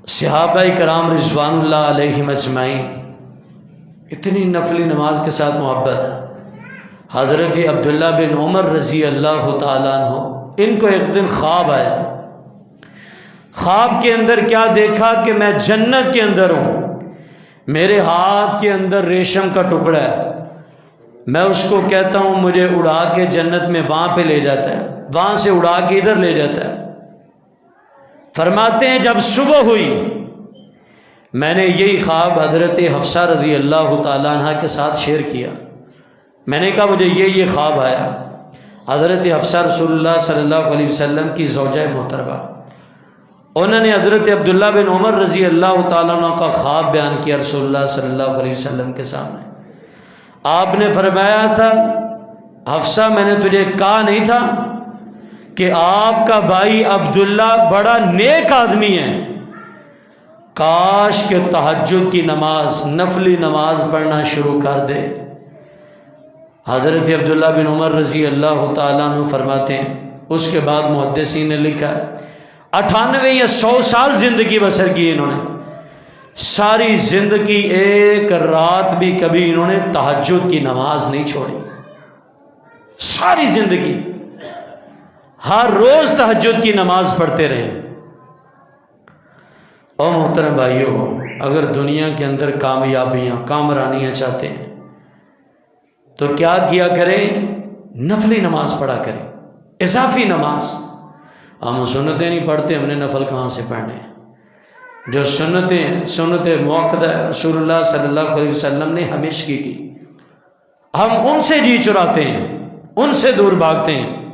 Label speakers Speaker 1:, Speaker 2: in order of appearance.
Speaker 1: सहाबाए कराम रिज़वानुल्लाह अलैहिम अजमाइन इतनी नफली नमाज के साथ मोहब्बत। हज़रत अब्दुल्ला बिन उमर रज़ी अल्लाह तआला अन्हु, इनको एक दिन ख्वाब आया। ख्वाब के अंदर क्या देखा कि मैं जन्नत के अंदर हूँ, मेरे हाथ के अंदर रेशम का टुकड़ा है, मैं उसको कहता हूँ मुझे उड़ा के जन्नत में वहाँ पे ले जाता है, वहाँ से उड़ा के इधर ले जाता है। फरमाते हैं जब सुबह हुई मैंने यही ख्वाब हज़रत हफ्सा रज़ी अल्लाह तआला अन्हा के साथ शेयर किया। मैंने कहा मुझे ये ख्वाब आया। हज़रत हफ्सा रसूलुल्लाह सल्लल्लाहु अलैहि वसल्लम की ज़ौजा मोहतरमा, उन्होंने हज़रत अब्दुल्ला बिन उमर रज़ी अल्लाह तआला अन्हु का ख्वाब बयान किया रसूलुल्लाह सल्लल्लाहु अलैहि वसल्लम के सामने। आपने फरमाया था हफ्सा मैंने तुझे कहा नहीं था कि आपका भाई अब्दुल्ला बड़ा नेक आदमी है, काश के तहज्जुद की नमाज नफली नमाज पढ़ना शुरू कर दे। हज़रत अब्दुल्ला बिन उमर रज़ी अल्लाह तआला अन्हु फरमाते हैं उसके बाद मुहद्दिसीन ने लिखा 98 या 100 साल ज़िंदगी बसर की इन्होंने, सारी ज़िंदगी एक रात भी कभी इन्होंने तहज्जुद की नमाज नहीं छोड़ी। सारी ज़िंदगी हर रोज़ तहज्जुद की नमाज पढ़ते रहे। और मोहतरम भाइयों, अगर दुनिया के अंदर कामयाबियाँ कामरानियाँ चाहते हैं तो क्या किया करें? नफली नमाज पढ़ा करें, इजाफी नमाज। हम सुन्नतें नहीं पढ़ते, हमने नफल कहाँ से पढ़ने हैं? जो सुन्नतें मुअक्कदा रसूलुल्लाह सल्लल्लाहु अलैहि वसल्लम ने हमेशा की, हम उनसे जी चुराते हैं, उनसे दूर भागते हैं।